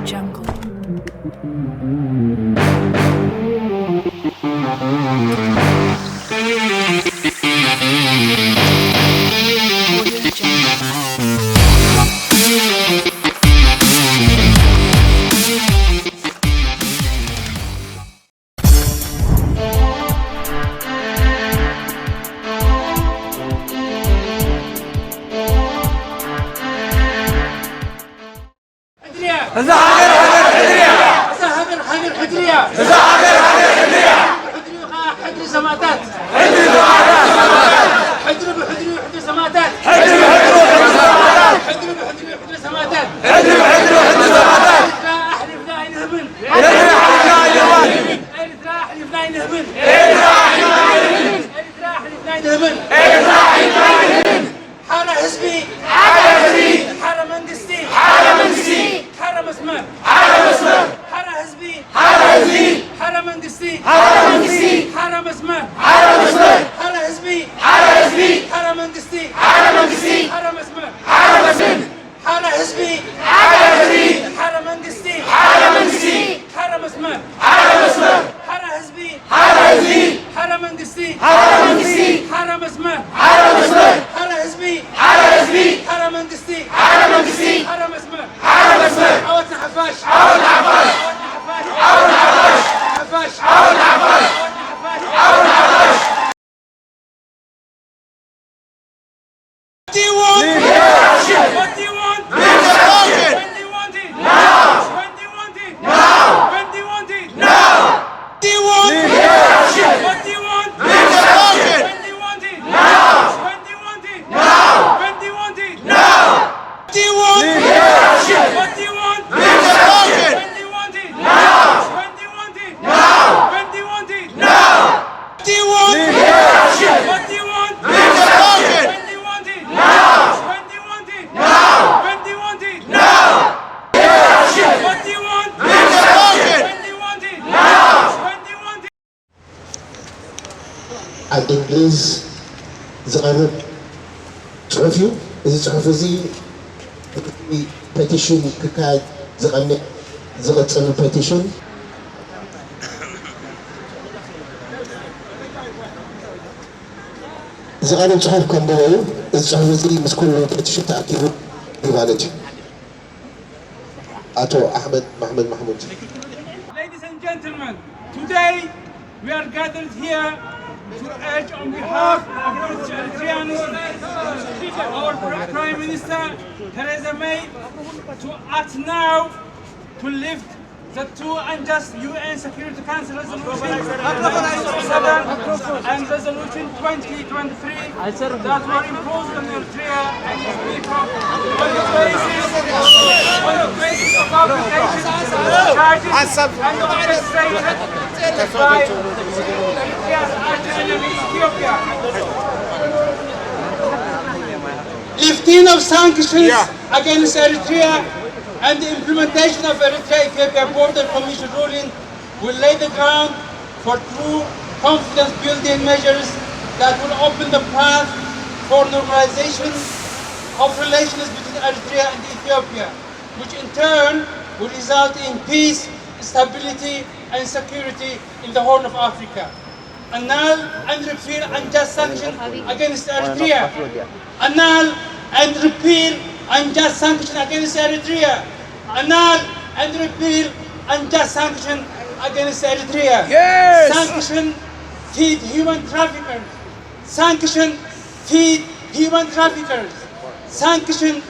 jungle. الإنجليز زغرب صحفي إذا صحفي زي بيتيشن ككاد زغني زغتسن بيتيشن زغرب صحف كم بقول إذا صحفي زي مسكون بيتيشن تأكيد ببالج أتو أحمد محمد محمود. Ladies and gentlemen, today we are gathered here to urge on behalf of the Eritreans, our Prime Minister Theresa May, to act now to lift the two unjust UN Security Council Resolution 1967 and Resolution 2023 that were imposed on Eritrea and its people on the basis of obligations, charges and orchestrated by Eritrea's arch enemy Ethiopia. Lifting of sanctions against Eritrea and the implementation of Eritrea-Ethiopia Border Commission ruling will lay the ground for true confidence-building measures that will open the path for normalization of relations between Eritrea and Ethiopia, which in turn will result in peace, stability, and security in the Horn of Africa. Annul and repeal unjust sanctions against Eritrea. Annul and repeal unjust sanctions against Eritrea. Annul and repeal unjust sanctions against Eritrea. Yes! Sanction feed human traffickers. Sanction feed human traffickers. Sanction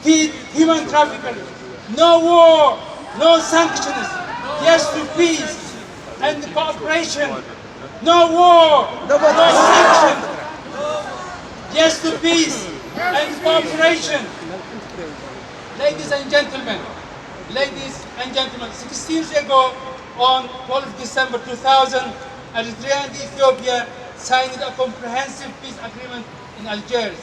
feed human traffickers. No war, no sanctions. Yes to peace and cooperation. No war, no sanctions. Yes to peace and cooperation. Ladies and gentlemen, 16 years ago, on 12 December 2000, Eritrea and Ethiopia signed a comprehensive peace agreement in Algiers,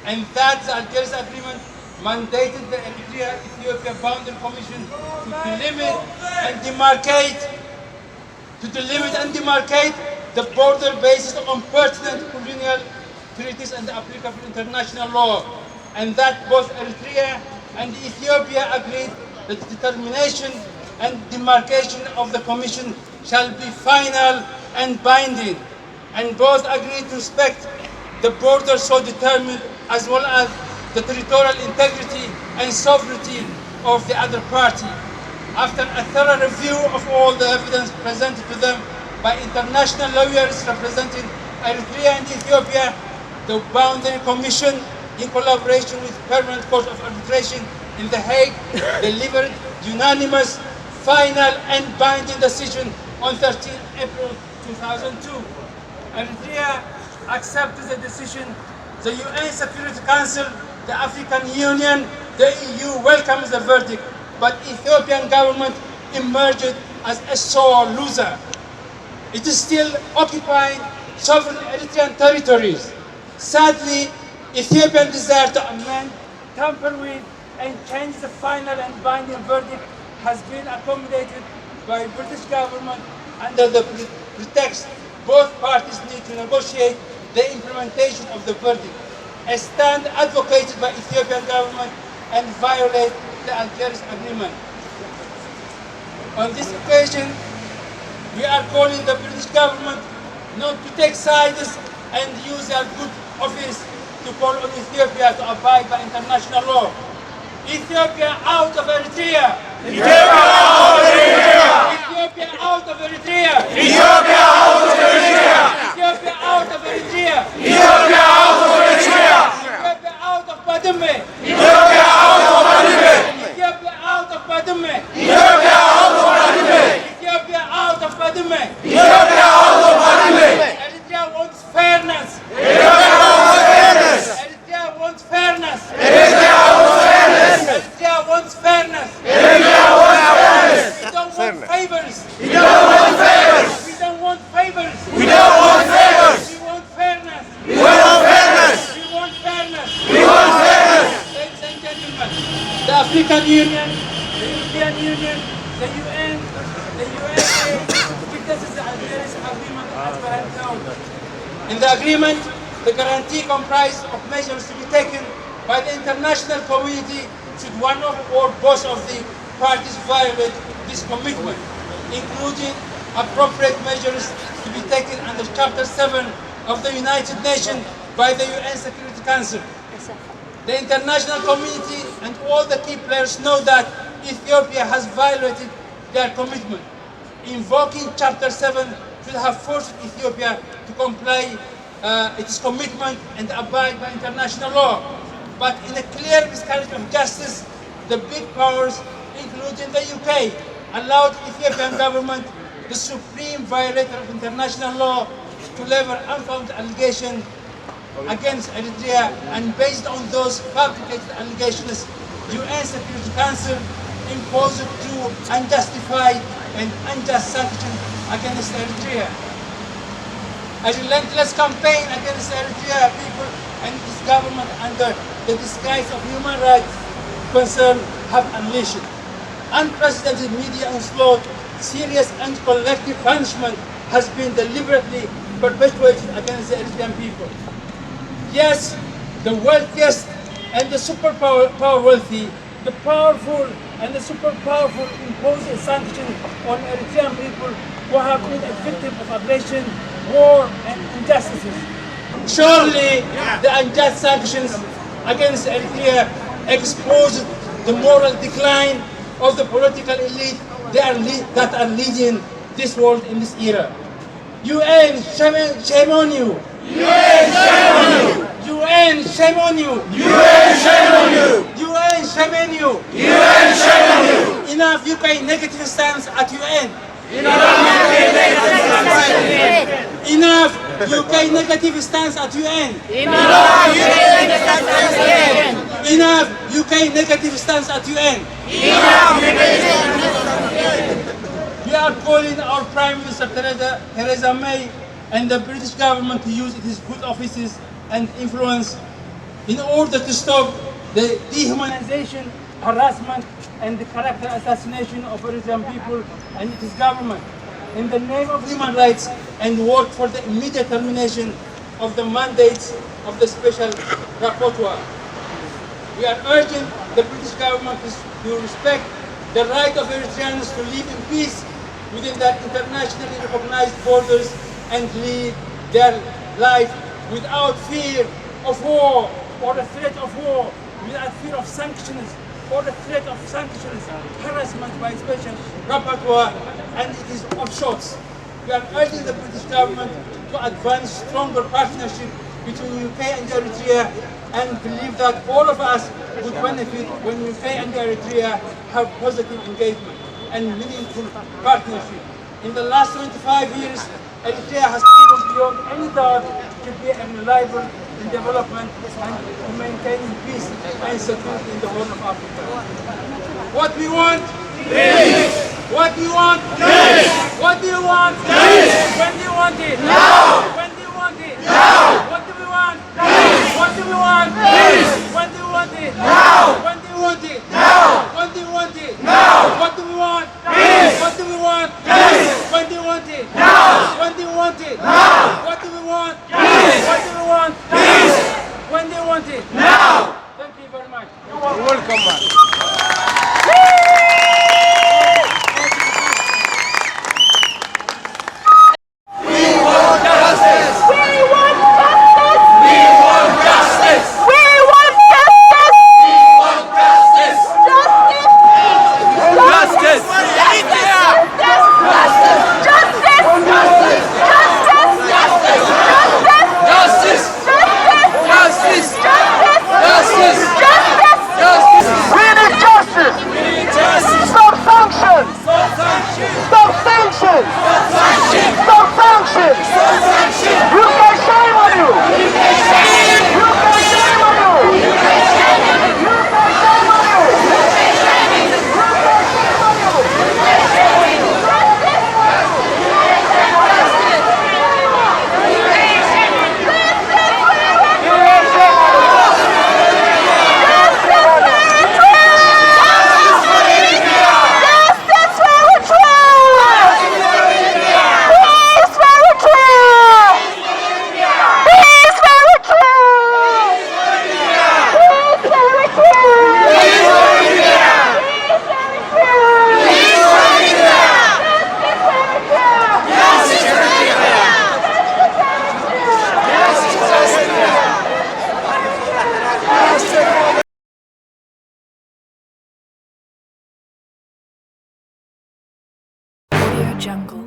and that the Algiers agreement mandated the Eritrea-Ethiopia Boundary Commission to delimit and demarcate the border based on pertinent colonial treaties and applicable international law, and that both Eritrea and Ethiopia agreed the determination and demarcation of the Commission shall be final and binding, and both agree to respect the borders so determined, as well as the territorial integrity and sovereignty of the other party. After a thorough review of all the evidence presented to them by international lawyers representing Eritrea and Ethiopia, the Boundary Commission, in collaboration with Permanent Court of Arbitration in The Hague, delivered unanimous, final and binding decision on 13 April 2002. Eritrea accepted the decision. The UN Security Council, the African Union, the EU welcomes the verdict, but Ethiopian government emerged as a sore loser. It is still occupying sovereign Eritrean territories. Sadly, Ethiopian desire to amend, tamper with, and change the final and binding verdict has been accommodated by British government under the pretext both parties need to negotiate the implementation of the verdict, a stand advocated by Ethiopian government and violate the Algiers Agreement. On this occasion, we are calling the British government not to take sides and use their good office to call on Ethiopia to abide by international law. Ethiopia out of Eritrea! Ethiopia out of Eritrea! Ethiopia out of Eritrea! Ethiopia out of Eritrea! Ethiopia out of Eritrea! Ethiopia out of Eritrea! Ethiopia out of Bademe! Ethiopia out of Badime! Ethiopia out of Bademe! Ethiopia out of Badime! Ethiopia out of Bademe! Ethiopia out of Badime! Eritrea wants fairness! Ethiopia wants fairness! Eritrea wants fairness! Eritrea wants fairness! Eritrea wants fairness! Eritrea wants fairness! We don't want favors! We don't want favors! We don't want favors! We don't want favors! We want fairness! We want fairness! We want fairness! We want fairness! Ladies and gentlemen, the African Union, the European Union, the UN, the USA witnesses the Algiers Agreement as per note. In the agreement, the guarantee comprised of measures to be taken by the international community should one of or both of the parties violate this commitment, including appropriate measures to be taken under Chapter 7 of the United Nations by the UN Security Council. The international community and all the key players know that Ethiopia has violated their commitment. Invoking Chapter 7 should have forced Ethiopia to comply its commitment and abide by international law. But in a clear miscarriage of justice, the big powers, including the UK, allowed Ethiopian government, the supreme violator of international law, to level unfounded allegations against Eritrea, and based on those fabricated allegations, UN Security Council imposed two unjustified and unjust sanctions against Eritrea. A relentless campaign against Eritrea people and its government under the disguise of human rights concern have unleashed unprecedented media onslaught. Serious and collective punishment has been deliberately perpetuated against the Eritrean people. Yes, the wealthiest and the superpower wealthy, the powerful and the super powerful impose a sanction on Eritrean people who have been a victim of aggression, war and injustices. Surely the unjust sanctions against Eritrea expose the moral decline of the political elite that are leading this world in this era. UN, shame on you! UN, shame on you! UN, shame on you! UN, shame on you! UN, shame on you! UN, shame on you! Enough UK negative stance at UN! Enough UK negative stance at UN! Enough UK negative stance at UN! We are calling our Prime Minister Theresa May and the British government to use its good offices and influence in order to stop the dehumanization, harassment and the character assassination of Eritrean people and its government in the name of human rights, and work for the immediate termination of the mandates of the special rapporteur. We are urging the British government to respect the right of Eritreans to live in peace within their internationally recognized borders and lead their life without fear of war or the threat of war, without fear of sanctions or the threat of sanctions, harassment by special rapporteur and it is offshores. We are urging the British government to advance stronger partnership between UK and Eritrea and believe that all of us would benefit when UK and Eritrea have positive engagement and meaningful partnership. In the last 25 years, Eritrea has proven beyond any doubt to be reliable in development and to maintaining peace and security in the Horn of Africa. What we want? Peace! What do you want? Peace! What do you want? Peace! When do you want it? Now! When do you want it? Now! What do we want? Peace! What do we want? Peace! When do you want it? Now! When do you want it? Now! When do you want it? Now! What do we want? Peace! What do we want? Peace! When do you want it? Now! When do you want it? Now! What do we want? Peace! What do we want? Peace! When do you want it? Now! Thank you very much. You're welcome, man. Jungle.